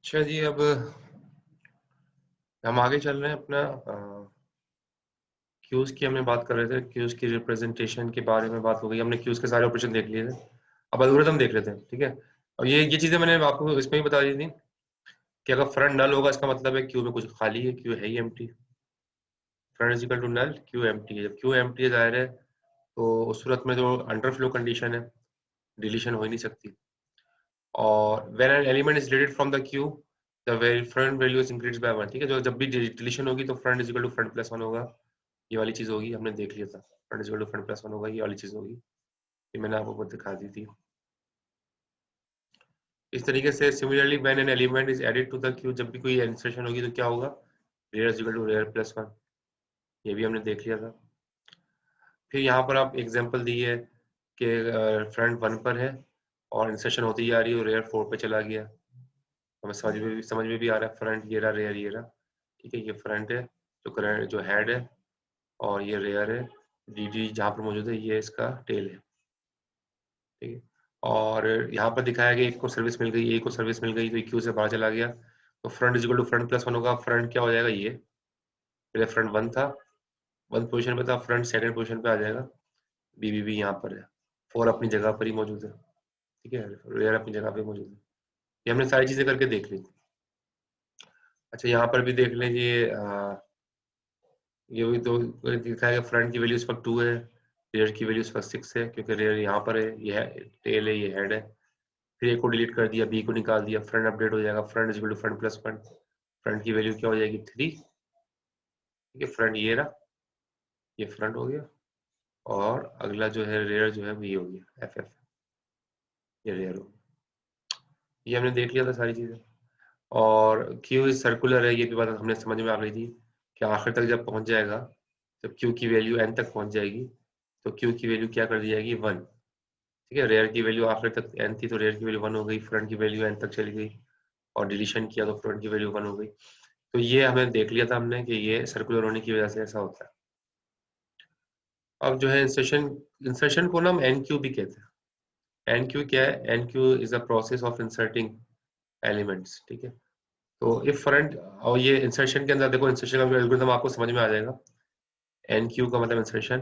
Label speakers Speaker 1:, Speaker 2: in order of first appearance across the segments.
Speaker 1: अच्छा जी, अब हम आगे चल रहे हैं अपना क्यूज की हमने बात कर रहे थे। क्यूज की रिप्रेजेंटेशन के बारे में बात हो गई। हमने क्यूज के सारे ऑपरेशन देख लिए थे। अब एल्गोरिथम देख लेते हैं, ठीक है। और ये चीजें मैंने आपको इसमें ही बता दी थी कि अगर फ्रंट नल होगा इसका मतलब है क्यू में कुछ खाली है, क्यू है ही empty. Front is equal to null, queue empty है। जब क्यू एम्प्टी है जाहिर है तो उस सूरत में जो अंडरफ्लो कंडीशन है, डिलीशन हो ही नहीं सकती। और when an element is deleted from the queue the front value is increase by 1, ठीक है। जो जब भी डिलीशन होगी तो front is equal to front plus 1 होगा। ये वाली चीज होगी, हमने देख लिया था। Front is equal to front plus 1 होगा, ये वाली चीज होगी। ये मैंने आपको दिखा दी थी। इस तरीके से similarly when an element is added to the queue, जब भी कोई इंसर्शन होगी तो क्या होगा, rear is equal to rear plus 1। ये भी हमने देख लिया था। फिर यहाँ पर आप एग्जांपल दी है कि फ्रंट 1 पर है और इंसर्शन होती जा रही है और रेयर 4 पे चला गया। हमें समझ में भी आ रहा है। फ्रंट ये रहा, रेयर ये रहा, ठीक है। ये फ्रंट है, जो करंट जो हेड है, और ये रेयर है, डी डी जहाँ पर मौजूद है, ये इसका टेल है, ठीक है। और यहाँ पर दिखाया गया एक को सर्विस मिल गई, एक को सर्विस मिल गई, तो क्यू से बाहर चला गया। तो front is equal to front plus 1 होगा। फ्रंट क्या हो जाएगा, ये पहले फ्रंट 1 था, 1 पोजीशन पे था, फ्रंट सेकंड पोजीशन पे आ जाएगा। बी यहाँ पर है, 4 अपनी जगह पर ही मौजूद है, ठीक है। रेयर अपनी जगह पे मौजूद है। ये हमने सारी चीजें करके देख ली। अच्छा, यहाँ पर भी देख लें। ये भी तो दिखाएगा फ्रंट की वैल्यू इस वक्त 2 है, रेयर की वैल्यू इस वक्त 6 है, क्योंकि रेयर यहाँ पर है, ये टेल है, ये हेड है। फिर ए को डिलीट कर दिया, बी को निकाल दिया, फ्रंट अपडेट हो जाएगा। Front is equal to front plus 1। Front की वैल्यू क्या हो जाएगी, 3, ठीक है। फ्रंट ये रहा, ये फ्रंट हो गया। और अगला जो है रेयर जो है वो ये हो गया, एफ एफ, ये रेयर हो गया। ये हमने देख लिया था सारी चीजें। और क्यू इज सर्कुलर है, ये भी बात हमने समझ में आ गई थी कि आखिर तक जब पहुंच जाएगा, जब क्यू की वैल्यू एन तक पहुंच जाएगी तो क्यू की वैल्यू क्या कर दी जाएगी, 1, ठीक है। रेयर की वैल्यू आखिर तक एन थी तो रेयर की वैल्यू 1 हो गई, फ्रंट की वैल्यू एन तक चली गई, और डिलीशन किया तो फ्रंट की वैल्यू 1 हो गई। तो ये हमें देख लिया था हमने कि ये सर्कुलर होने की वजह से ऐसा होता है। अब जो है इंसर्शन, इंसर्शन को ना हम एन क्यू भी कहते हैं। एन क्यू क्या है, enqueue is a process of inserting elements, ठीक है। तो इफ फ्रंट, और ये इंसर्शन के अंदर देखो, इंसर्शन का एल्गोरिथम आपको समझ में आ जाएगा। एन क्यू का मतलब इंसर्शन,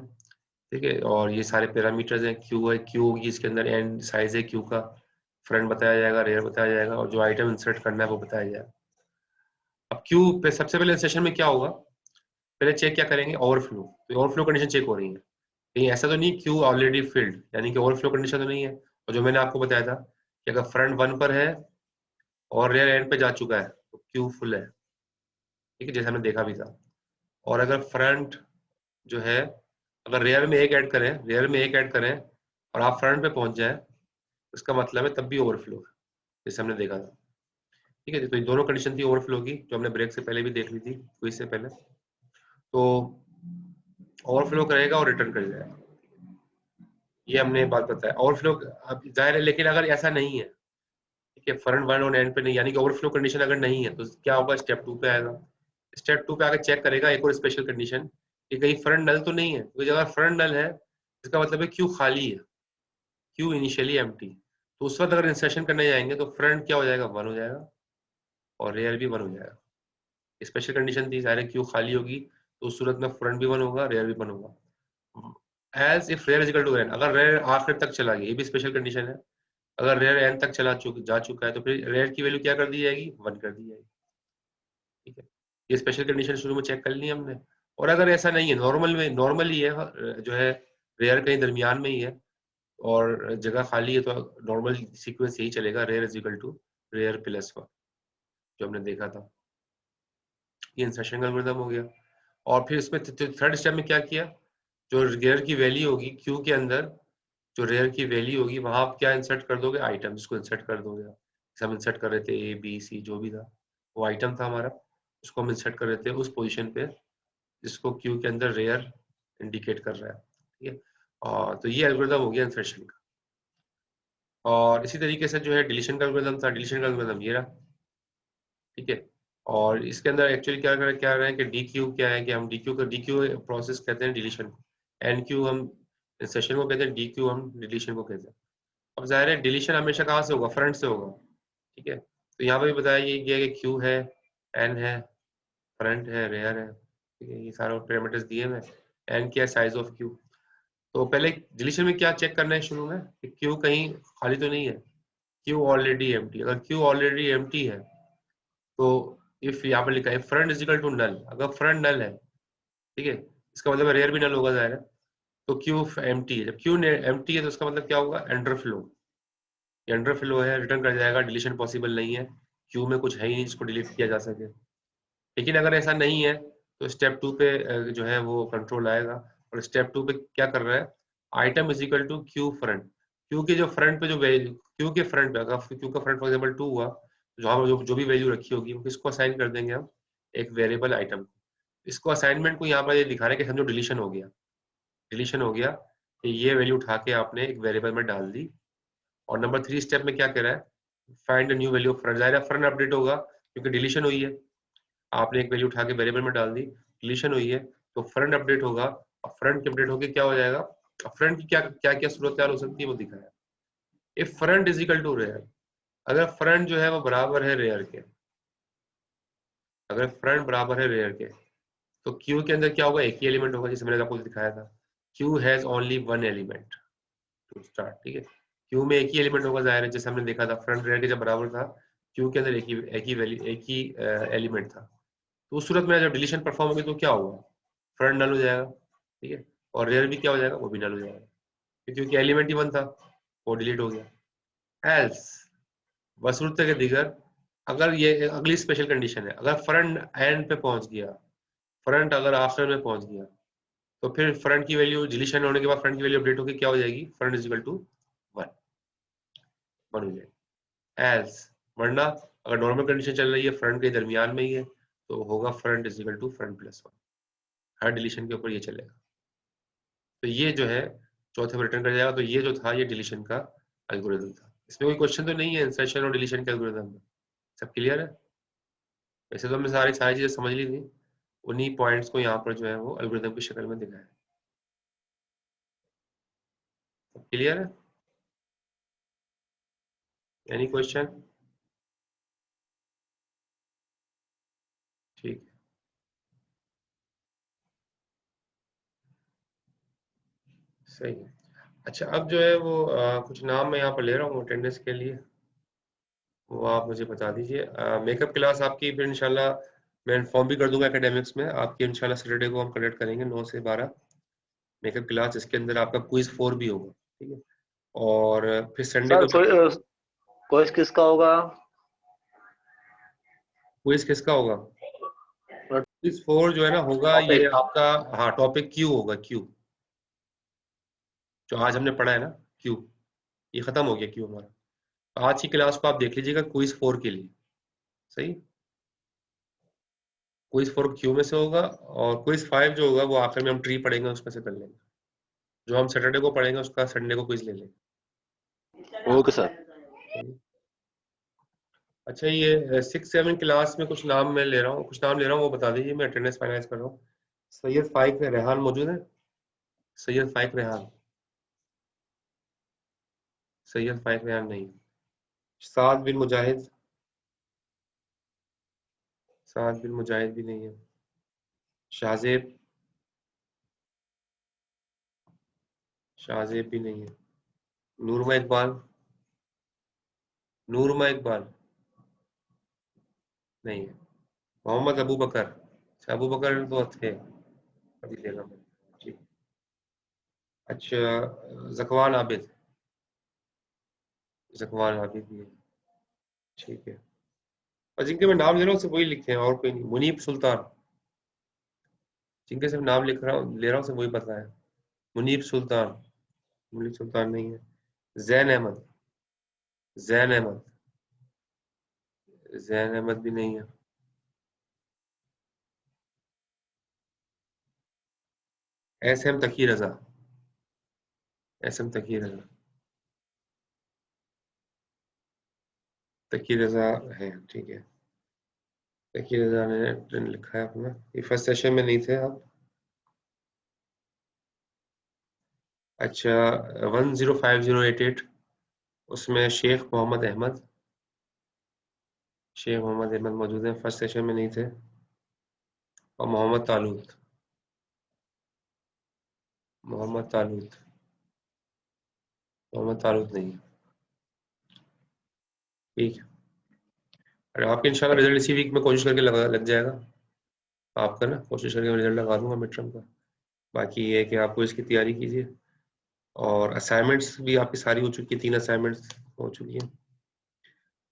Speaker 1: ठीक है। और ये सारे पैरामीटर्स हैं, क्यू है, क्यू होगी इसके अंदर, एन साइज है क्यू का, फ्रंट बताया जाएगा, रेयर बताया जाएगा, और जो आइटम इंसर्ट करना है वो बताया जाएगा। अब क्यू पे सबसे पहले इंसर्शन में क्या होगा, पहले चेक क्या करेंगे, ओवरफ्लो। तो ओवरफ्लो कंडीशन चेक हो रही है कहीं, ऐसा तो नहीं क्यू ऑलरेडी फिल्ड, यानी कि ओवरफ्लो कंडीशन तो नहीं है। और जो मैंने आपको बताया था कि अगर फ्रंट 1 पर है और रेयर एंड पे जा चुका है तो क्यू फुल है, ठीक है, जैसा हमने देखा भी था। और अगर फ्रंट जो है, अगर रेयर में एक ऐड करें, रेयर में एक ऐड करें और आप फ्रंट पे पहुंच जाए, इसका मतलब है तब भी ओवरफ्लो है, जैसे हमने देखा था, ठीक है। तो ये दोनों कंडीशन थी ओवरफ्लो की, जो हमने ब्रेक से पहले भी देख ली थी, क्विज से पहले। तो ओवरफ्लो करेगा और रिटर्न कर जाएगा, ये हमने बात बताया। ओवरफ्लो अब जाहिर है, लेकिन अगर ऐसा नहीं है, ठीक है, फ्रंट 1 और एंड पे नहीं, यानी कि ओवरफ्लो कंडीशन अगर नहीं है तो क्या होगा, स्टेप 2 पे आएगा। स्टेप 2 पे आके चेक करेगा एक और स्पेशल कंडीशन कि कहीं फ्रंट नल तो नहीं है, क्योंकि अगर फ्रंट नल है इसका मतलब है क्यू खाली है, क्यू इनिशियली एम्प्टी। तो उस वक्त अगर इंसर्शन करने जाएंगे तो फ्रंट क्या हो जाएगा, 1 हो जाएगा, और रेयर भी 1 हो जाएगा। स्पेशल कंडीशन थी, सारे क्यू खाली होगी तो उस सूरत में फ्रंट भी 1 होगा, रेयर भी 1 होगा। As if rear is equal to n, अगर रेयर आखिर तक चला गया, ये भी स्पेशल कंडीशन है। अगर रेयर एन तक जा चुका है तो फिर रेयर की वैल्यू क्या कर दी जाएगी, 1 कर दी जाएगी, ठीक है। ये स्पेशल कंडीशन शुरू में चेक कर ली हमने। और अगर ऐसा नहीं है, नॉर्मल में, नॉर्मल ही है जो है, रेयर कहीं दरमियान में ही है और जगह खाली है, तो नॉर्मल सीक्वेंस यही चलेगा, rear is equal to rear plus 1, जो हमने देखा था। ये इंसर्शन का एल्गोरिथम हो गया। और फिर इसमें थर्ड स्टेप में क्या किया, जो रेयर की वैल्यू होगी क्यू के अंदर, जो रेयर की वैल्यू होगी वहां आप क्या इंसर्ट कर दोगे, आइटम, जिसको इंसर्ट कर दोगे। जैसे हम इंसर्ट कर रहे थे ए बी सी जो भी था, वो आइटम था हमारा, उसको हम इंसर्ट कर रहे थे उस पोजीशन पे जिसको क्यू के अंदर रेयर इंडिकेट कर रहा है, ठीक है। और तो ये एल्गोरिथम हो गया इंसर्शन का। और इसी तरीके से जो है डिलीशन का एल्गोरिथम था, डिलीशन का एल्गोरिथम ये रहा, ठीक है। और इसके अंदर एक्चुअली क्या रहे हैं कि डी क्यू क्या है, कि हम डी क्यू प्रोसेस कहते हैं डिलीशन को, एन क्यू हम इंसर्शन को कहते हैं, डी क्यू हम डिलीशन को कहते हैं। अब जाहिर है डिलीशन हमेशा कहाँ से होगा, फ्रंट से होगा, ठीक है। तो यहाँ पे भी बताया ये गया कि क्यू है, एन है, फ्रंट है, रेयर है, ठीक है, ये सारे पैरामीटर्स दिए हुए हैं। एन क्या है, साइज ऑफ क्यू। तो पहले डिलीशन में क्या चेक करना है शुरू में कि क्यू कहीं खाली तो नहीं है, क्यू ऑलरेडी एम्प्टी। अगर क्यू ऑलरेडी एम्प्टी है तो इफ यहाँ पर लिखा है front is equal to null, अगर फ्रंट नल है, ठीक है, इसका मतलब रेयर भी नल होगा जाहिर है। तो क्यू एम्प्टी है, जब क्यू एम्प्टी है तो उसका मतलब क्या होगा, अंडरफ्लो। ये अंडरफ्लो है, रिटर्न कर जाएगा, डिलीशन पॉसिबल नहीं है, क्यू में कुछ है ही नहीं जिसको डिलीट किया जा सके। लेकिन अगर ऐसा नहीं है तो स्टेप 2 पे जो है वो कंट्रोल आएगा। और स्टेप 2 पे क्या कर रहा है, item is equal to queue front. Queue के जो फ्रंट पे जो वैल्यू, क्यू के फ्रंट पे अगर क्यू का फ्रंट फॉर एग्जाम्पल 2 हुआ, जहाँ पर जो भी वैल्यू रखी होगी किसको असाइन कर देंगे हम, एक वेरिएबल आइटम। इसको असाइनमेंट को यहाँ पर ये दिखा रहे हैं कि समझो डिलीशन हो गया, डिलीशन हो गया कि ये वैल्यू उठा के आपने एक वेरिएबल में डाल दी। और नंबर 3 स्टेप में क्या कह रहा है, find new value of front. जाहिर है फ्रंट अपडेट होगा क्योंकि डिलीशन हुई है, आपने एक वैल्यू उठा के वेरिएबल में डाल दी, डिलीशन हुई है, तो फ्रंट अपडेट होगा। और फ्रंट की अपडेट होके क्या हो जाएगा, फ्रंट की क्या क्या क्या सूरत हो सकती है वो दिखाया। If front is equal to rear, अगर फ्रंट जो है वो बराबर है रेयर के, अगर फ्रंट बराबर है रेयर के, तो क्यू के अंदर क्या होगा, एक ही एलिमेंट होगा, जिसे मैंने आपको दिखाया था। Queue has only one element to start, ठीक है। क्यू में एक ही एलिमेंट होगा जाहिर है, जैसे हमने देखा था फ्रंट रेयर के जब बराबर था, क्यू के अंदर एक ही वैल्यू, एक ही एलिमेंट था। तो उस सूरत में जब डिलीशन परफॉर्म होगी तो क्या होगा, फ्रंट नल हो जाएगा, ठीक है, और रेयर भी क्या हो जाएगा, वो भी नल हो जाएगा, क्योंकि एलिमेंट ही वन था, वो डिलीट हो गया। एल्स बशर्त के दिगर, अगर ये अगली स्पेशल कंडीशन है, अगर फ्रंट एंड पे पहुंच गया, फ्रंट अगर आफ्टर में पहुंच गया, तो फिर फ्रंट की वैल्यू डिलीशन होने के बाद फ्रंट की वैल्यू अपडेट होकर क्या हो जाएगी, front is equal to one, one हो जाएगी। एल्स वरना अगर नॉर्मल कंडीशन चल रही है फ्रंट के दरमियान में ही है, तो होगा front is equal to front plus one, हर डिलीशन के ऊपर ये चलेगा। तो ये जो है चौथे में रिटर्न कर जाएगा। तो ये जो था ये डिलीशन का एल्गोरिथम था। इसमें कोई क्वेश्चन तो नहीं है इंसर्शन और डिलीशन के एल्गोरिथम में, सब क्लियर है। वैसे तो हमने सारी सारी चीजें समझ ली थी, उन्हीं पॉइंट्स को यहाँ पर जो है वो एल्गोरिथम की शक्ल में दिखाया है। सब क्लियर है, एनी क्वेश्चन? ठीक है, सही है। अच्छा अब जो है वो कुछ नाम मैं यहाँ पर ले रहा हूँ अटेंडेंस के लिए, वो आप मुझे बता दीजिए। मेकअप क्लास आपकी फिर इंशाल्लाह मैं इन्फॉर्म भी कर दूंगा एकेडमिक्स में, आपकी इंशाल्लाह सैटरडे को हम कंडक्ट करेंगे 9 से 12 मेकअप क्लास, जिसके अंदर आपका क्विज 4 भी होगा, ठीक है। और फिर संडे
Speaker 2: सर
Speaker 1: को
Speaker 2: कोर्स किसका होगा?
Speaker 1: क्विज किसका होगा, क्विज 4 जो है ना होगा ये
Speaker 2: टॉपिक?
Speaker 1: आपका, हाँ टॉपिक क्यू होगा, क्यू जो आज हमने पढ़ा है ना, क्यू ये खत्म हो गया क्यू हमारा। तो आज की क्लास को आप देख लीजिएगा क्विज 4 के लिए, सही। क्विज 4 क्यू में से होगा, और क्विज 5 जो होगा वो आखिर में हम ट्री पढ़ेंगे उसमें से कर लेंगे, जो हम सैटरडे को पढ़ेंगे उसका संडे को क्विज ले लेंगे।
Speaker 2: Okay sir.
Speaker 1: सही। अच्छा ये 6-7 क्लास में कुछ नाम मैं ले रहा हूँ, कुछ नाम ले रहा हूँ, वो बता दीजिए, मैं अटेंडेंस फाइनलाइज कर रहा हूँ। सैयद फाइक रेहान मौजूद है, सैयद फाइक रेहान, सैयद फाइक रेहान नहीं। साद बिन मुजाहिद, साद बिन मुजाहिद भी नहीं है। शाहजेब, शाहजेब भी नहीं है। नूरमा इकबाल, नूरमा इकबाल नहीं है। मोहम्मद अबू बकर, अच्छा अबू बकर तो थे, अभी लेगा मैं, ठीक। अच्छा जकवान आबिद, जकवान आबिद भी है, ठीक है। और जिनके मैं नाम ले रहा हूँ सिर्फ वही लिखे हैं और कोई नहीं। मुनीब सुल्तान, जिनके सिर्फ नाम लिख रहा हूँ ले रहा हूँ सिर्फ वही पता है। मुनीब सुल्तान, मुनीब सुल्तान नहीं है। जैन अहमद, जैन अहमद, जैन अहमद भी नहीं है। एस एम तकी रजा, एस एम तकी रजा, तकी रजा है, ठीक है। तकी रजा ने लिखा है अपना, ये फर्स्ट सेशन में नहीं थे आप। अच्छा 105088, उसमें शेख मोहम्मद अहमद, शेख मोहम्मद अहमद मौजूद हैं, फर्स्ट सेशन में नहीं थे। और मोहम्मद तालूत नहीं है। ठीक है, अरे आपके इंशाल्लाह रिजल्ट इसी वीक में कोशिश करके लग जाएगा आपका ना, कोशिश करके रिजल्ट लगा दूंगा मिड टर्म का। बाकी ये है कि आपको इसकी तैयारी कीजिए, और असाइनमेंट्स भी आपकी सारी हो चुकी है, 3 असाइनमेंट्स हो चुकी हैं,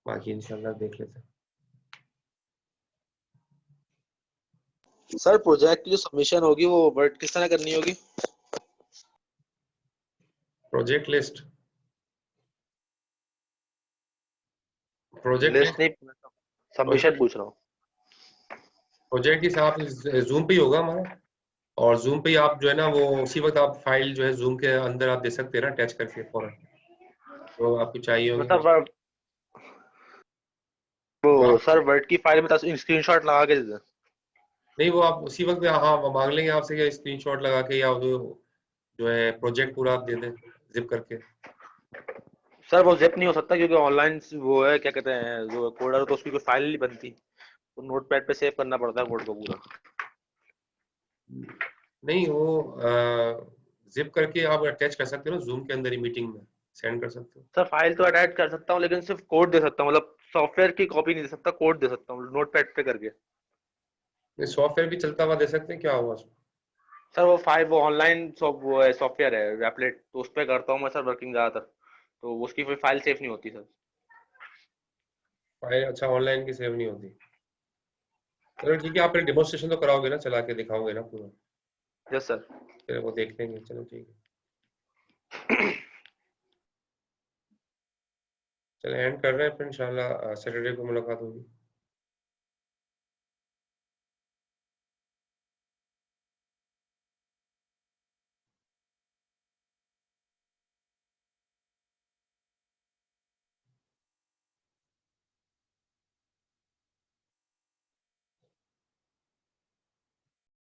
Speaker 1: बाकी इंशाल्लाह देख लेते हैं।
Speaker 3: सर प्रोजेक्ट की जो सबमिशन होगी वो वर्ड किस तरह करनी होगी?
Speaker 1: प्रोजेक्ट लिस्ट
Speaker 3: लिस्ट नहीं, सबमिशन पूछ रहा हूँ।
Speaker 1: प्रोजेक्ट ही आप जूम पे ही होगा हमारा, और जूम पे ही आप जो है ना वो उसी वक्त आप फाइल जो है जूम के अंदर आप दे सकते हैं ना, अटैच करके फौरन, तो आपको चाहिए होगी।
Speaker 3: मतलब वो सर वर्ड की फाइल में स्क्रीनशॉट लगा के दे दें?
Speaker 1: नहीं, वो आप उसी वक्त हाँ वो मांग लेंगे आपसे कि स्क्रीनशॉट लगा के, या वो जो है प्रोजेक्ट पूरा आप दे दें जिप करके।
Speaker 3: सर वो जिप नहीं हो सकता क्योंकि ऑनलाइन वो है, क्या कहते हैं, जो कोडर तो उसकी कोई फाइल नहीं बनती, तो नोटपैड पे सेव करना पड़ता है कोड को पूरा।
Speaker 1: नहीं, वो जिप करके आप अटैच कर सकते हो ना, जूम के अंदर ही मीटिंग में सेंड कर सकते हो।
Speaker 3: सर फाइल तो अटैच कर सकता हूँ लेकिन सिर्फ कोड दे सकता हूँ, मतलब सॉफ्टवेयर की कॉपी नहीं दे सकता, कोड दे सकता हूँ नोटपैड पे करके।
Speaker 1: सॉफ्टवेयर भी चलता हुआ दे सकते हैं, क्या हुआ उसमें?
Speaker 3: सर वो फाइल वो ऑनलाइन वो है, सॉफ्टवेयर है रैपलेट, तो उस पर करता हूँ मैं सर वर्किंग ज्यादातर, तो उसकी कोई फाइल सेफ नहीं होती सर।
Speaker 1: फाइल अच्छा ऑनलाइन की सेव नहीं होती। चलो ठीक है, आप फिर डेमोस्ट्रेशन तो कराओगे ना, चला के दिखाओगे ना पूरा?
Speaker 3: Yes sir.
Speaker 1: फिर वो देख लेंगे, चलो ठीक है। चलो एंड कर रहे हैं, फिर इंशाल्लाह सैटरडे को मुलाकात होगी।